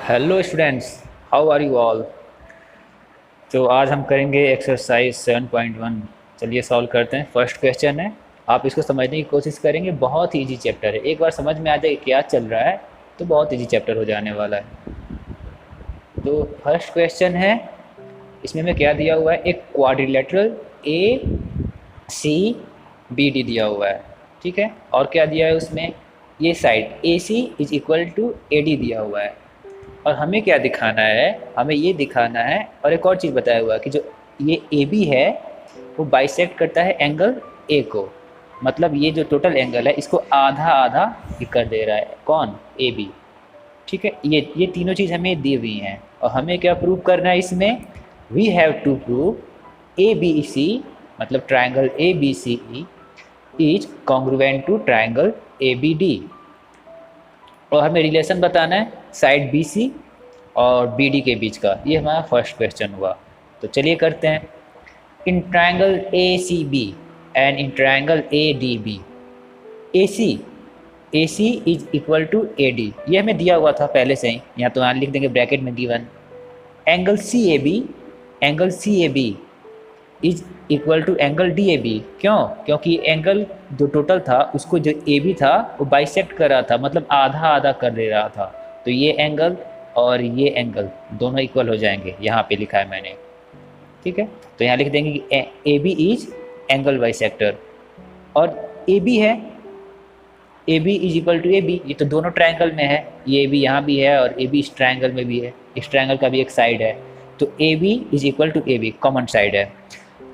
Hello students, how are you all. तो आज हम करेंगे एक्सरसाइज 7.1। चलिए सॉल्व करते हैं। फर्स्ट क्वेश्चन है, आप इसको समझने की कोशिश करेंगे। बहुत ही इजी चैप्टर है, एक बार समझ में आ जाए क्या चल रहा है तो बहुत इजी चैप्टर हो जाने वाला है। तो फर्स्ट क्वेश्चन है, इसमें हमें क्या दिया हुआ है, एक quadrilateral A C B D दिया हुआ है। ठीक है, और क्या दिया है उसमें, ये side A C is equal to A D दिया हुआ है। और हमें क्या दिखाना है, हमें ये दिखाना है, और एक और चीज़ बताया हुआ है कि जो ये ए बी है वो बाइसेक्ट करता है एंगल ए को। मतलब ये जो टोटल एंगल है इसको आधा आधा कर दे रहा है, कौन, ए बी। ठीक है, ये तीनों चीज़ हमें दी हुई हैं और हमें क्या प्रूव करना है इसमें, we have to prove A B C, मतलब triangle A B C is congruent to triangle A B D. और हमें रिलेशन बताना है साइड बी सी और बी डी के बीच का। ये हमारा फर्स्ट क्वेश्चन हुआ। तो चलिए करते हैं। In triangle A C B and in triangle A D B, A C is equal to A D, ये हमें दिया हुआ था पहले से ही, यहाँ तो यहाँ लिख देंगे ब्रैकेट में given. Angle C A B is equal to angle D A B. क्यों? क्योंकि एंगल जो टोटल था उसको जो ए बी था वो बाइसेक्ट कर रहा था, मतलब आधा आधा कर दे रहा था। तो ये एंगल और ये एंगल दोनों इक्वल हो जाएंगे, यहाँ पे लिखा है मैंने। ठीक है, तो यहाँ लिख देंगे कि A B is angle bisector. और ए बी है, A B is equal to A B, ये तो दोनों ट्रायंगल में है, ये ए बी यहाँ भी है और ए बी इस ट्रायंगल में भी है, इस ट्रायंगल का भी एक साइड है। तो A B is equal to A B, common side है।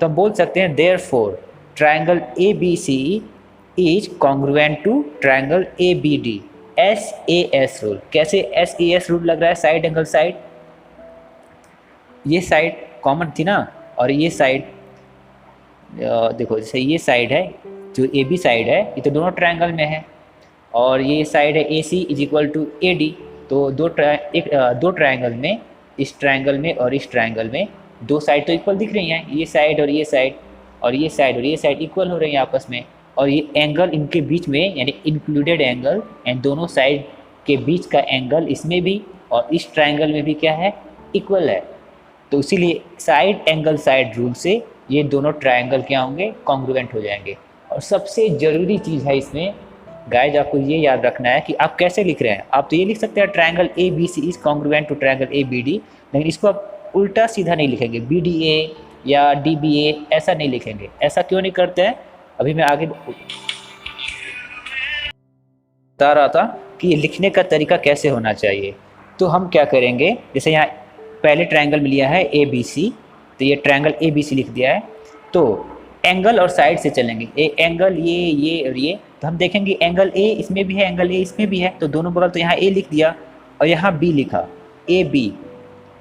तो हम बोल सकते हैं therefore triangle A B C is congruent to triangle A B D. S A S rule, कैसे एस ए एस रूल लग रहा है, साइड एंगल साइड, ये साइड कॉमन थी ना, और ये साइड देखो, जैसे ये साइड है जो ए बी साइड है, ये तो दोनों ट्रायंगल में है, और ये साइड है A C is equal to A D. तो दो ट्रायंगल में, इस ट्रायंगल में और इस ट्रायंगल में दो साइड तो इक्वल दिख रही हैं, ये साइड और ये साइड, और ये साइड और ये साइड इक्वल हो रही हैं आपस में। और ये एंगल इनके बीच में, यानी इंक्लूडेड एंगल, एंड दोनों साइड के बीच का एंगल इसमें भी और इस ट्रायंगल में भी क्या है, इक्वल है। तो इसीलिए साइड एंगल साइड रूल से ये दोनों ट्रायंगल क्या होंगे, कॉन्ग्रुएंट हो जाएंगे। और सबसे ज़रूरी चीज़ है इसमें गाइज, आपको ये याद रखना है कि आप कैसे लिख रहे हैं। आप तो ये लिख सकते हैं triangle A B C is congruent to triangle A B D, लेकिन इसको आप उल्टा सीधा नहीं लिखेंगे, बी डी ए या डी बी ए ऐसा नहीं लिखेंगे। ऐसा क्यों नहीं करते हैं, अभी मैं आगे बता रहा था कि ये लिखने का तरीका कैसे होना चाहिए। तो हम क्या करेंगे, जैसे यहाँ पहले ट्रायंगल में लिया है ए बी सी, तो ये ट्रायंगल ए बी सी लिख दिया है। तो एंगल और साइड से चलेंगे, ए एंगल ये और ये, तो हम देखेंगे एंगल ए इसमें भी है, एंगल ए इसमें भी है, तो दोनों बगल तो यहाँ ए लिख दिया और यहाँ बी लिखा, ए बी।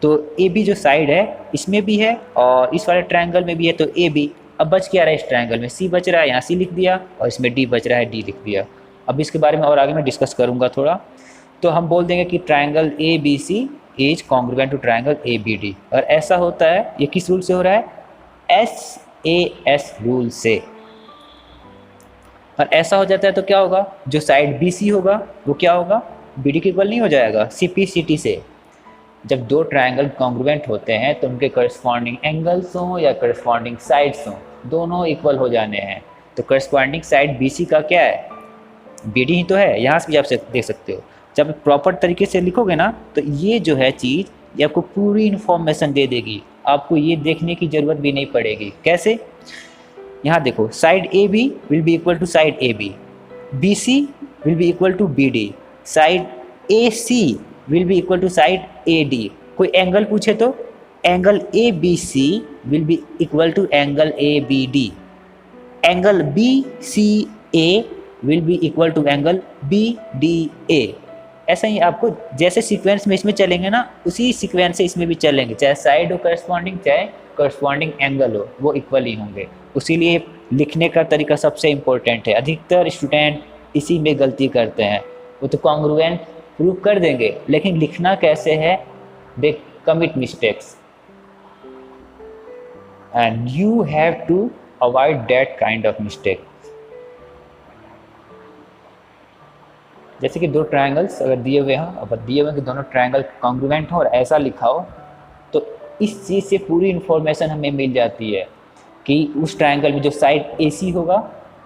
तो ए बी जो साइड है इसमें भी है और इस वाले ट्रायंगल में भी है, तो ए बी। अब बच क्या रहा है, इस ट्रायंगल में सी बच रहा है, यहाँ सी लिख दिया, और इसमें डी बच रहा है, डी लिख दिया। अब इसके बारे में और आगे मैं डिस्कस करूँगा थोड़ा। तो हम बोल देंगे कि triangle A B C is congruent to triangle A B D. और ऐसा होता है, ये किस रूल से हो रहा है, एस ए एस रूल से। और ऐसा हो जाता है तो क्या होगा, जो साइड बी सी होगा वो क्या होगा, बी डी के इक्वल नहीं हो जाएगा, सी पी सी टी से। जब दो ट्रायंगल कॉन्ग्रुएंट होते हैं तो उनके करस्पॉन्डिंग एंगल्स हों या करस्पॉन्डिंग साइड्स हों, दोनों इक्वल हो जाने हैं। तो करस्पॉन्डिंग साइड बी सी का क्या है, बी डी ही तो है, यहाँ से भी आप देख सकते हो। जब प्रॉपर तरीके से लिखोगे ना तो ये जो है चीज़, ये आपको पूरी इन्फॉर्मेशन दे देगी, आपको ये देखने की ज़रूरत भी नहीं पड़ेगी। कैसे, यहाँ देखो, side A B will be equal to side A B C will be equal to B D, side A C will be equal to side A D. कोई एंगल पूछे तो angle A B C will be equal to angle A B D, angle B C A will be equal to angle B D A. ऐसा ही आपको जैसे sequence में इसमें चलेंगे ना, उसी सीक्वेंस से इसमें भी चलेंगे, चाहे साइड हो करस्पॉन्डिंग, चाहे करस्पॉन्डिंग एंगल हो, वो इक्वल ही होंगे। उसीलिए लिखने का तरीका सबसे इम्पोर्टेंट है। अधिकतर स्टूडेंट इसी में गलती करते हैं, वो तो कॉन्ग्रुएंट प्रूव कर देंगे, लेकिन लिखना कैसे है, they commit mistakes, and you have to avoid that kind of mistake. जैसे कि दो ट्रायंगल्स अगर दिए हुए हों, अब दिए हुए कि दोनों ट्रायंगल कॉन्ग्रुएंट हो और ऐसा लिखा हो, तो इस चीज़ से पूरी इन्फॉर्मेशन हमें मिल जाती है कि उस ट्रायंगल में जो साइड AC होगा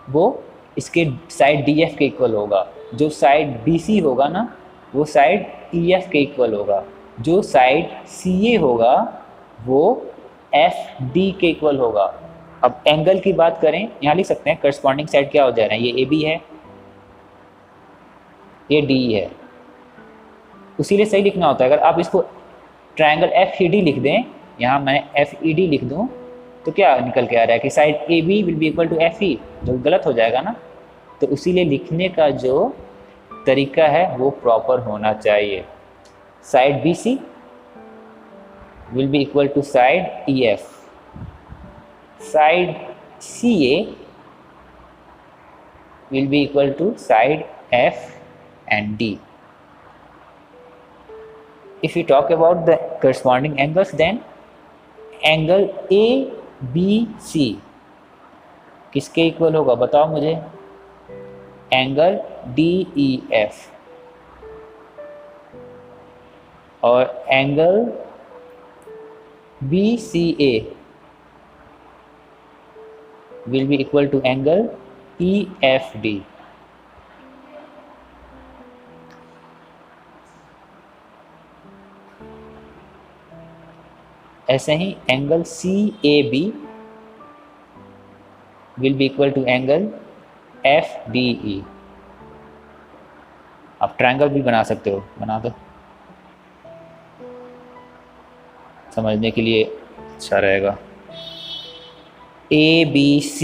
वो इसके साइड DF के इक्वल होगा, जो साइड BC होगा ना वो साइड EF के इक्वल होगा, जो साइड CA होगा वो FD के इक्वल होगा। अब एंगल की बात करें, यहाँ लिख सकते हैं करस्पॉन्डिंग साइड क्या हो जाएगा, ये AB है, ये DE है, उसीलिए सही लिखना होता है। अगर आप इसको ट्रायंगल FED लिख दें, यहाँ मैं FED लिख दूँ तो क्या निकल के आ रहा है कि side AB will be equal to FE, जो गलत हो जाएगा ना। तो इसीलिए लिखने का जो तरीका है वो प्रॉपर होना चाहिए। Side BC will be equal to side EF, side CA will be equal to side F and D. If we talk about the corresponding angles, then angle ABC किसके इक्वल होगा बताओ मुझे, एंगल DEF, और angle BCA will be equal to angle EFD। ऐसे ही angle CAB will be equal to angle FDE। आप triangle भी बना सकते हो, बना दो, समझने के लिए अच्छा रहेगा। ABC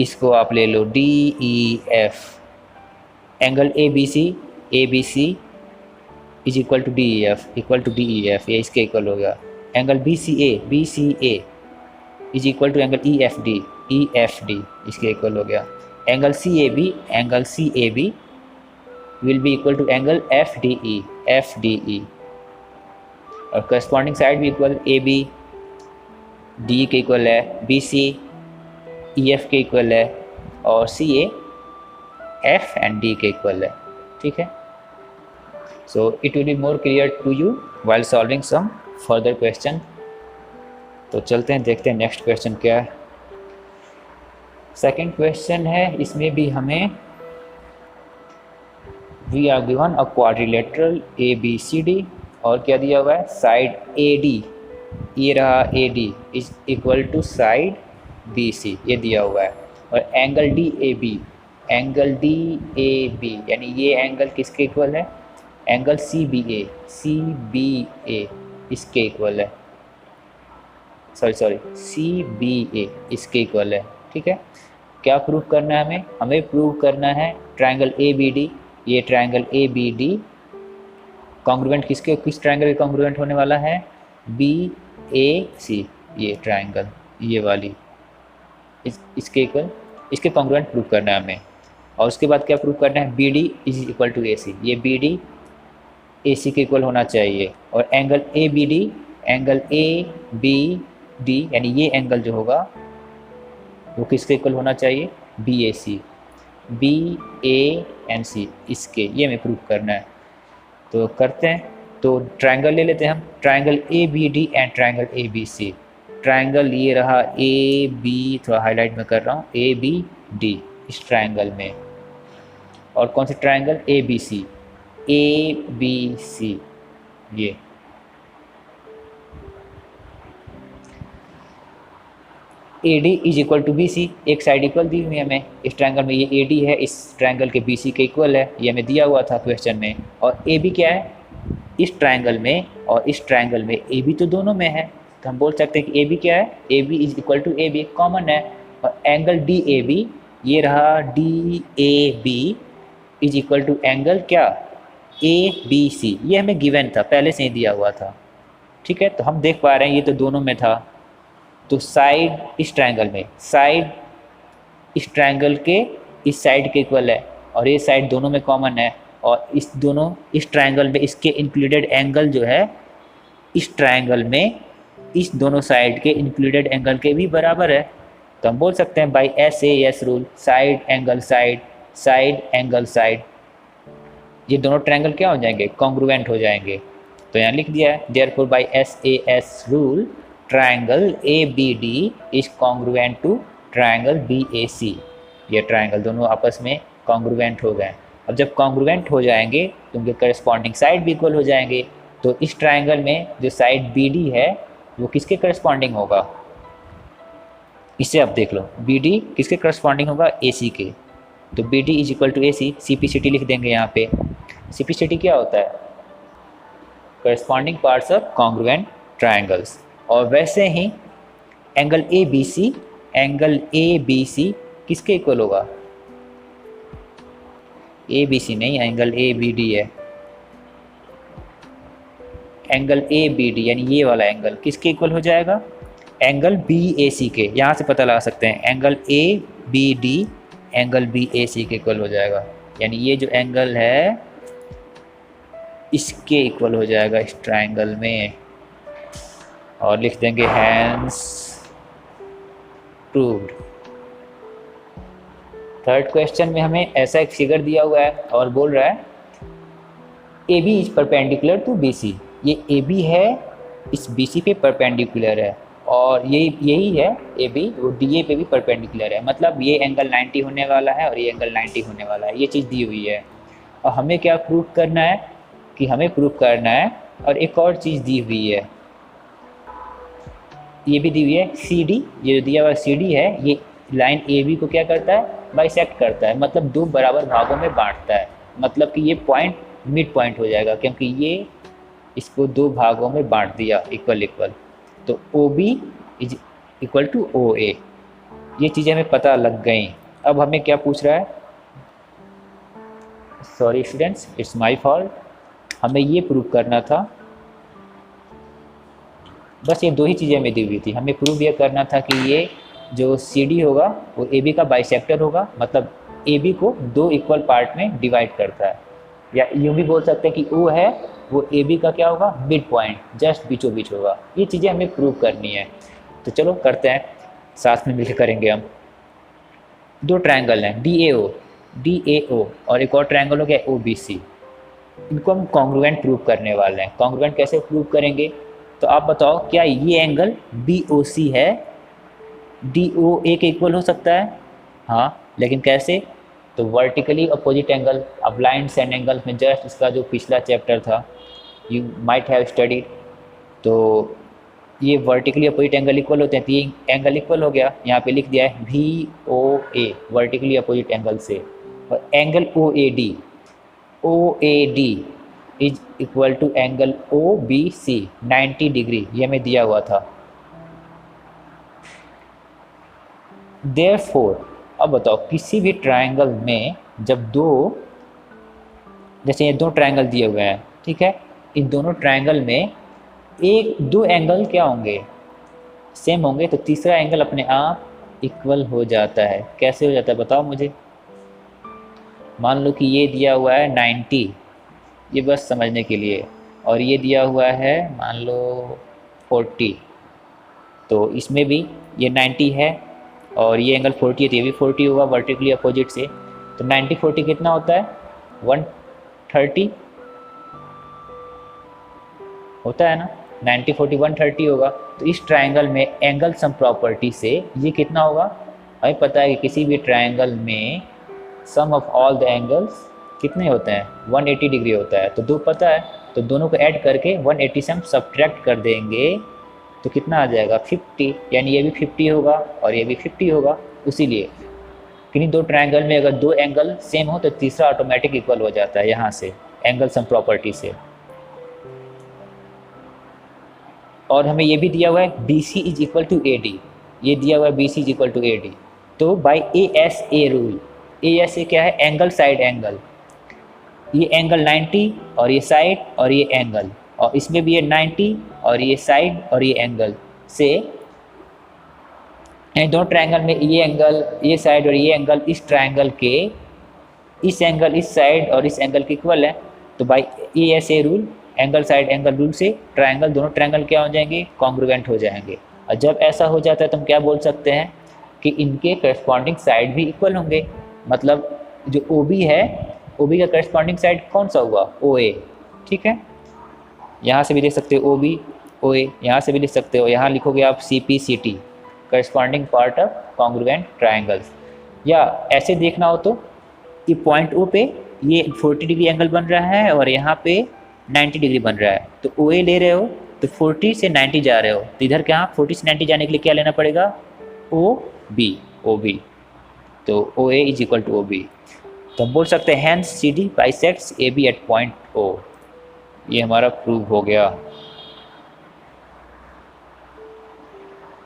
इसको आप ले लो DEF, angle ABC is equal to DEF, ये इसके इक्वल हो गया। Angle BCA is equal to angle EFD इसके इक्वल हो गया। Angle CAB will be equal to angle FDE, और करस्पॉन्डिंग साइड भी इक्वल, AB DE के इक्वल है, BC EF के इक्वल है, और CA F एंड D के इक्वल है। ठीक है, so it will be more clear to you while solving some further question. तो चलते हैं, देखते हैं नेक्स्ट क्वेश्चन क्या है। सेकंड क्वेश्चन है, इसमें भी हमें we are given a quadrilateral ABCD, और क्या दिया हुआ है, साइड AD, ये रहा AD is equal to side BC, ये दिया हुआ है, और एंगल DAB यानी ये एंगल किसके इक्वल है, एंगल CBA इसके इक्वल है, सॉरी CBA इसके इक्वल है। ठीक है, क्या प्रूव करना है हमें प्रूव करना है ट्रायंगल ABD, ये ट्रायंगल ABD कॉन्ग्रुएंट किस ट्रायंगल के कॉन्ग्रुएंट होने वाला है, BAC, ये ट्रायंगल ये वाली इसके इक्वल, इसके कॉन्ग्रुएंट प्रूव करना है हमें। और उसके बाद क्या प्रूव करना है, BD is equal to AC, ये BD AC के इक्वल होना चाहिए, और एंगल ABD एंगल ABD यानी ये एंगल जो होगा वो किसके इक्वल होना चाहिए, BANC इसके, ये हमें प्रूव करना है। तो करते हैं, तो ट्रायंगल ले लेते हैं हम, triangle ABD and triangle ABC। Triangle ये रहा AB, थोड़ा हाईलाइट में कर रहा हूँ, ABD इस ट्रायंगल में, और कौन से ट्रायंगल, ABC ये। AD is equal to BC, एक साइड इक्वल दी हुई है हमें इस ट्रायंगल में, ये AD है, इस ट्रायंगल के BC के इक्वल है, ये हमें दिया हुआ था क्वेश्चन में। और AB क्या है, इस ट्रायंगल में और इस ट्रायंगल में AB तो दोनों में है, तो हम बोल सकते हैं कि AB क्या है, AB is equal to AB common है, और एंगल DAB ये रहा DAB is equal to angle क्या, ABC, ये हमें गिवन था, पहले से ही दिया हुआ था। ठीक है, तो हम देख पा रहे हैं ये तो दोनों में था, तो साइड इस ट्रायंगल में, साइड इस ट्रायंगल के इस साइड के इक्वल है, और ये साइड दोनों में कॉमन है, और इस ट्रायंगल में इसके इंक्लूडेड एंगल जो है इस ट्रायंगल में इस दोनों साइड के इंक्लूडेड एंगल के भी बराबर है। तो हम बोल सकते हैं by SAS rule, side angle side, side angle side, ये दोनों ट्रायंगल क्या हो जाएंगे, कॉन्ग्रुएंट हो जाएंगे। तो यहाँ लिख दिया है therefore by SAS rule triangle ABD is congruent to triangle BAC। ये ट्रायंगल दोनों आपस में कॉन्ग्रुएंट हो गए। अब जब कॉन्ग्रुएंट हो जाएंगे तो उनके करस्पॉन्डिंग साइड भी इक्वल हो जाएंगे। तो इस ट्रायंगल में जो साइड BD है वो किसके करस्पॉन्डिंग होगा, इसे आप देख लो, BD किसके करस्पॉन्डिंग होगा, AC के। तो BD is equal to AC, CPCT लिख देंगे यहाँ पे। CPCT क्या होता है, corresponding parts of congruent triangles. और वैसे ही एंगल ABC किसके इक्वल होगा, ABC नहीं, एंगल ABD है। एंगल ABD यानी ये वाला एंगल किसके इक्वल हो जाएगा, एंगल BAC के। यहाँ से पता लगा सकते हैं एंगल ABD एंगल BAC के इक्वल हो जाएगा, यानी ये जो एंगल है इसके इक्वल हो जाएगा इस ट्रायंगल में। और लिख देंगे हैंस प्रूव्ड। थर्ड क्वेश्चन में हमें ऐसा एक फिगर दिया हुआ है और बोल रहा है AB is perpendicular to BC। ये AB है, इस BC पे परपेंडिकुलर है, और यही है AB वो DA पे भी परपेंडिकुलर है। मतलब ये एंगल 90 होने वाला है और ये एंगल 90 होने वाला है। ये चीज़ दी हुई है और हमें क्या प्रूव करना है कि हमें प्रूव करना है। और एक और चीज़ दी हुई है, ये भी दी हुई है CD। ये जो दिया हुआ CD है ये लाइन AB को क्या करता है, बाइसेक्ट करता है, मतलब दो बराबर भागों में बांटता है। मतलब कि ये पॉइंट मिड पॉइंट हो जाएगा क्योंकि ये इसको दो भागों में बांट दिया इक्वल। तो OB is equal to OA। ये चीज़ें हमें पता लग गई। अब हमें क्या पूछ रहा है, sorry students it's my fault, हमें ये प्रूव करना था, बस ये दो ही चीज़ें हमें दी हुई थी। हमें प्रूव ये करना था कि ये जो CD होगा वो AB का बाइसेक्टर होगा, मतलब AB को दो इक्वल पार्ट में डिवाइड करता है। या यूँ भी बोल सकते हैं कि O है वो AB का क्या होगा, मिड पॉइंट, जस्ट बीचों बीच होगा। ये चीज़ें हमें प्रूव करनी है। तो चलो करते हैं, साथ में मिलकर करेंगे हम। दो ट्रायंगल हैं DAO और एक और ट्रायंगल हो गया OBC। इनको हम कॉन्ग्रुएंट प्रूव करने वाले हैं। कॉन्ग्रुएंट कैसे प्रूव करेंगे, तो आप बताओ क्या ये एंगल BOC है DOA के इक्वल हो सकता है, हाँ, लेकिन कैसे, तो वर्टिकली अपोजिट एंगल। अब ब्लाइंड्स एंड एंगल्स में जस्ट इसका जो पिछला चैप्टर था यू माइट हैव स्टडीड, तो ये वर्टिकली अपोजिट एंगल इक्वल होते हैं। तो ये एंगल इक्वल हो गया, यहाँ पे लिख दिया है VOA वर्टिकली अपोजिट एंगल से। और angle OAD is equal to angle OBC 90 degree, ये हमें दिया हुआ था। देयरफॉर अब बताओ किसी भी ट्रायंगल में जब दो, जैसे ये दो ट्रायंगल दिए हुए हैं, ठीक है, इन दोनों ट्रायंगल में दो एंगल क्या होंगे, सेम होंगे, तो तीसरा एंगल अपने आप इक्वल हो जाता है। कैसे हो जाता है बताओ मुझे। मान लो कि ये दिया हुआ है 90, ये बस समझने के लिए, और ये दिया हुआ है मान लो 40, तो इसमें भी ये 90 है और ये एंगल 40 है, तो ये भी 40 होगा वर्टिकली अपोजिट से। तो 90-40 कितना होता है, 130 होता है ना, 90-40 130 होगा। तो इस ट्रायंगल में एंगल सम प्रॉपर्टी से ये कितना होगा, हमें पता है कि किसी भी ट्रायंगल में सम ऑफ ऑल द एंगल्स कितने होते हैं, 180 डिग्री होता है। तो दो पता है, तो दोनों को ऐड करके 180 से हम सब्ट्रैक्ट कर देंगे तो कितना आ जाएगा 50, यानी ये भी 50 होगा और ये भी 50 होगा। इसीलिए किन्हीं दो ट्रायंगल में अगर दो एंगल सेम हो तो तीसरा ऑटोमेटिक इक्वल हो जाता है यहाँ से एंगल सम प्रॉपर्टी से। और हमें ये भी दिया हुआ है BC is equal to AD, ये दिया हुआ है BC is equal to AD। तो बाई ASA रूल, ASA क्या है, एंगल साइड एंगल, ये एंगल 90 और ये साइड और ये एंगल, और इसमें भी ये 90 और ये साइड और ये एंगल से दो ट्रायंगल में ये एंगल, ये साइड और ये एंगल इस ट्रायंगल के इस एंगल इस साइड और इस एंगल के इक्वल है। तो by ASA rule, angle side angle rule से ट्रायंगल, दोनों ट्रायंगल क्या हो जाएंगे, कॉन्ग्रुएंट हो जाएंगे। और जब ऐसा हो जाता है तो हम क्या बोल सकते हैं कि इनके करस्पॉन्डिंग साइड भी इक्वल होंगे। मतलब जो OB है ओ बी का करस्पॉन्डिंग साइड कौन सा हुआ, ओ ए, ठीक है। यहाँ से भी लिख सकते हो ओ बी ओ ए, यहाँ से भी लिख सकते हो, यहाँ लिखोगे आप C P C T, corresponding part of congruent triangles. या ऐसे देखना हो तो कि पॉइंट ओ पे ये 40 डिग्री एंगल बन रहा है और यहाँ पे 90 डिग्री बन रहा है, तो ओ ए ले रहे हो तो 40 से 90 जा रहे हो, तो इधर क्या 40 से 90 जाने के लिए क्या लेना पड़ेगा, ओ बी, तो O A is equal to O B. तो हम बोल सकते हैं hence C D bisects A B at point O. ये हमारा प्रूव हो गया।